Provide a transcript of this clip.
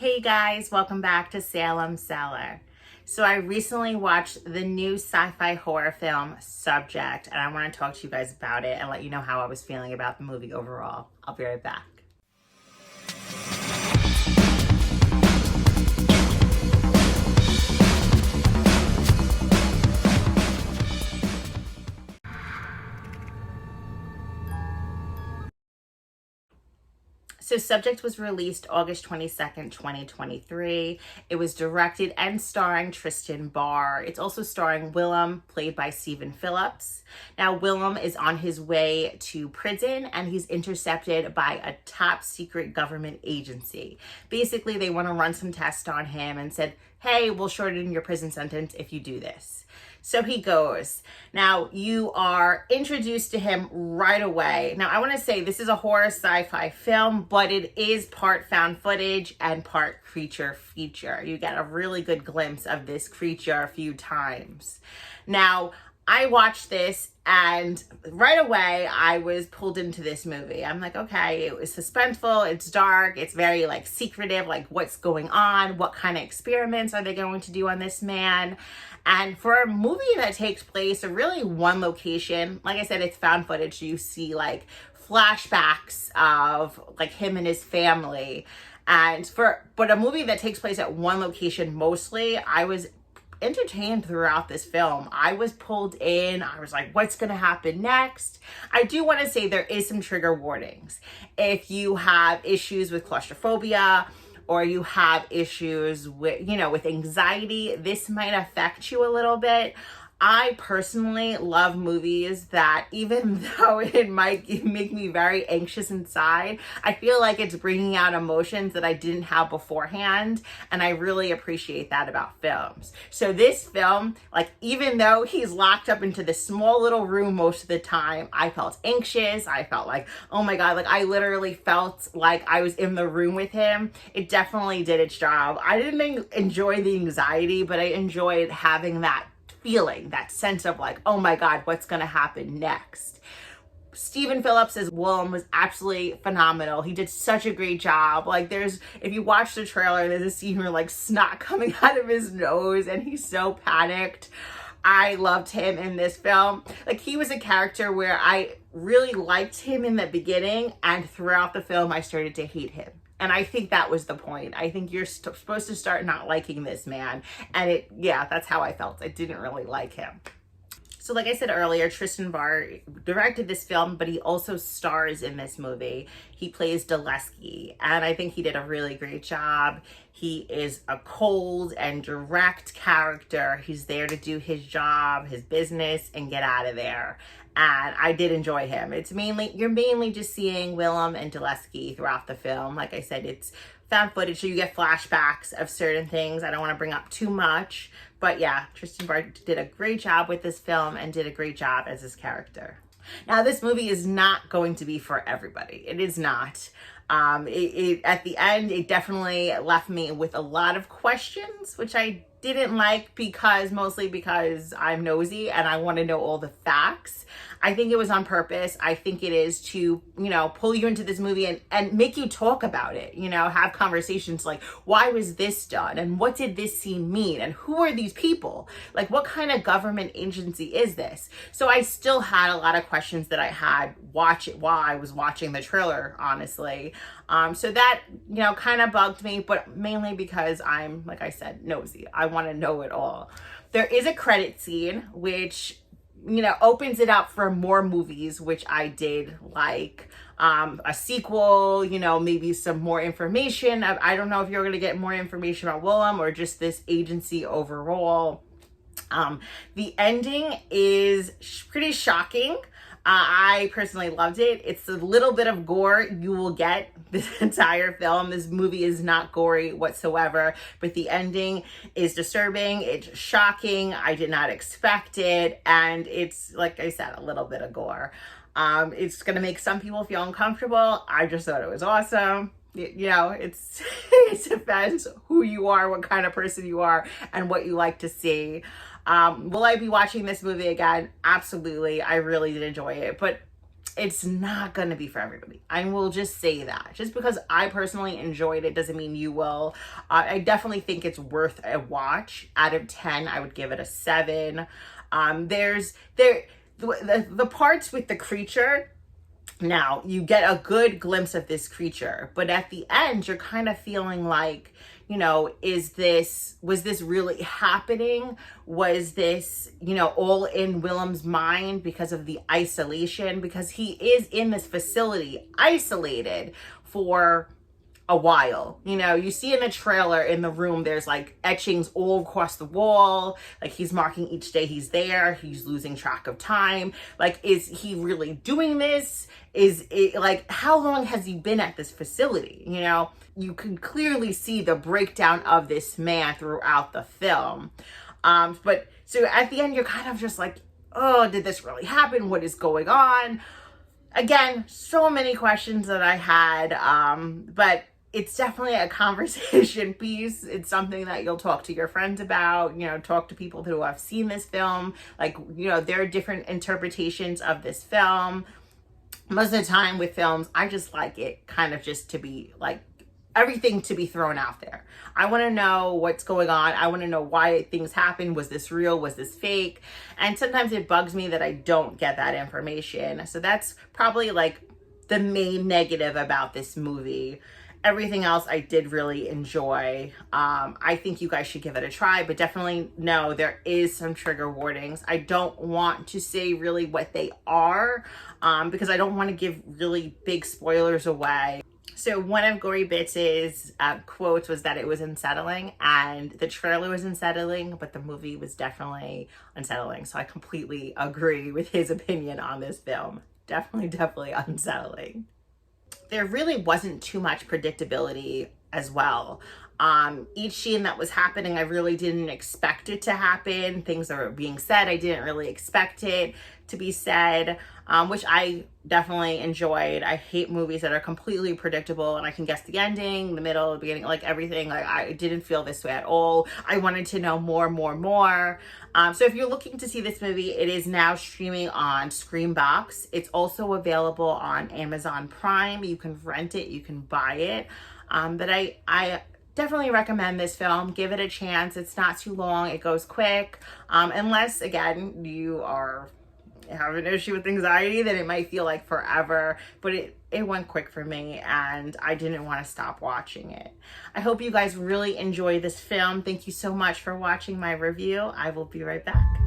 Hey guys, welcome back to Salem, Cellar. So I recently watched the new sci-fi horror film Subject, and I want to talk to you guys about it and let you know how I was feeling about the movie overall. I'll be right back. So Subject was released August 22nd, 2023. It was directed and starring Tristan Barr. It's also starring Willem, played by Stephen Phillips. Now, Willem is on his way to prison and he's intercepted by a top secret government agency. Basically, they want to run some tests on him and said, hey, we'll shorten your prison sentence if you do this. So he goes. Now, you are introduced to him right away. Now, I want to say this is a horror sci-fi film, but it is part found footage and part creature feature. You get a really good glimpse of this creature a few times. Now, I watched this and right away I was pulled into this movie. I'm like, okay, it was suspenseful, it's dark, it's very like secretive, like what's going on, what kind of experiments are they going to do on this man? And for a movie that takes place in really one location, like I said, it's found footage. You see like flashbacks of like him and his family. But a movie that takes place at one location mostly, I was entertained throughout this film. I was pulled in. I was like, what's going to happen next? I do want to say there is some trigger warnings. If you have issues with claustrophobia or you have issues with, with anxiety, this might affect you a little bit. I personally love movies that, even though it might make me very anxious inside, I feel like it's bringing out emotions that I didn't have beforehand, and I really appreciate that about films. So this film, like, even though he's locked up into this small little room most of the time, I felt anxious. I felt like, oh my God, like I literally felt like I was in the room with him. It definitely did its job. I didn't enjoy the anxiety, but I enjoyed having that feeling, that sense of like, oh my God, what's gonna happen next? Stephen Phillips as Willem was absolutely phenomenal. He did such a great job. Like if you watch the trailer, there's a scene where like snot coming out of his nose and he's so panicked. I loved him in this film. Like he was a character where I really liked him in the beginning, and throughout the film, I started to hate him. And I think that was the point. I think you're supposed to start not liking this man. And that's how I felt. I didn't really like him. So like I said earlier, Tristan Barr directed this film, but he also stars in this movie. He plays Dulesky, and I think he did a really great job. He is a cold and direct character. He's there to do his job, his business, and get out of there. And I did enjoy him. You're mainly just seeing Willem and Dulesky throughout the film. Like I said, it's found footage, so you get flashbacks of certain things. I don't want to bring up too much, but yeah, Tristan Barr did a great job with this film and did a great job as his character. Now, this movie is not going to be for everybody. It is not. At the end, it definitely left me with a lot of questions, which I didn't like mostly because I'm nosy and I want to know all the facts. I think it was on purpose. I think it is to, pull you into this movie and make you talk about it, have conversations like, why was this done? And what did this scene mean? And who are these people? Like, what kind of government agency is this? So I still had a lot of questions that I had while I was watching the trailer, honestly. So that, kind of bugged me, but mainly because I'm, like I said, nosy. I want to know it all. There is a credit scene, which opens it up for more movies, which I did like. A sequel, maybe some more information. I don't know if you're going to get more information about Willem or just this agency overall. The ending is pretty shocking. I personally loved it. It's a little bit of gore you will get this entire film. This movie is not gory whatsoever, but the ending is disturbing. It's shocking. I did not expect it. And it's, like I said, a little bit of gore. It's going to make some people feel uncomfortable. I just thought it was awesome. It depends who you are, what kind of person you are, and what you like to see. Will I be watching this movie again? Absolutely. I really did enjoy it. But it's not going to be for everybody. I will just say that. Just because I personally enjoyed it doesn't mean you will. I definitely think it's worth a watch. Out of 10, I would give it a 7. The parts with the creature. Now, you get a good glimpse of this creature, but at the end, you're kind of feeling like, was this really happening? Was this, all in Willem's mind because of the isolation? Because he is in this facility, isolated for a while. You see in the trailer, in the room, there's like etchings all across the wall. Like he's marking each day he's there. He's losing track of time. Like, is he really doing this? Is it like, how long has he been at this facility? You can clearly see the breakdown of this man throughout the film. But so at the end, you're kind of just like, oh, did this really happen? What is going on? Again, so many questions that I had, but it's definitely a conversation piece. It's something that you'll talk to your friends about, talk to people who have seen this film. Like, there are different interpretations of this film. Most of the time with films, I just like it kind of just to be like, everything to be thrown out there. I want to know what's going on. I want to know why things happen. Was this real? Was this fake? And sometimes it bugs me that I don't get that information. So that's probably like the main negative about this movie. Everything else I did really enjoy. I think you guys should give it a try, but definitely know there is some trigger warnings. I don't want to say really what they are, because I don't want to give really big spoilers away. So one of Gory Bits' quotes was that it was unsettling, and the trailer was unsettling, but the movie was definitely unsettling. So I completely agree with his opinion on this film. Definitely unsettling. There really wasn't too much predictability as well. Each scene that was happening, I really didn't expect it to happen. Things that were being said, I didn't really expect it to be said, which I definitely enjoyed. I hate movies that are completely predictable and I can guess the ending, the middle, the beginning, like everything. Like, I didn't feel this way at all. I wanted to know more. So if you're looking to see this movie, it is now streaming on Screambox. It's also available on Amazon Prime. You can rent it, you can buy it. But I definitely recommend this film. Give it a chance. It's not too long. It goes quick. Unless, again, you have an issue with anxiety, then it might feel like forever. But it went quick for me, and I didn't want to stop watching it. I hope you guys really enjoy this film. Thank you so much for watching my review. I will be right back.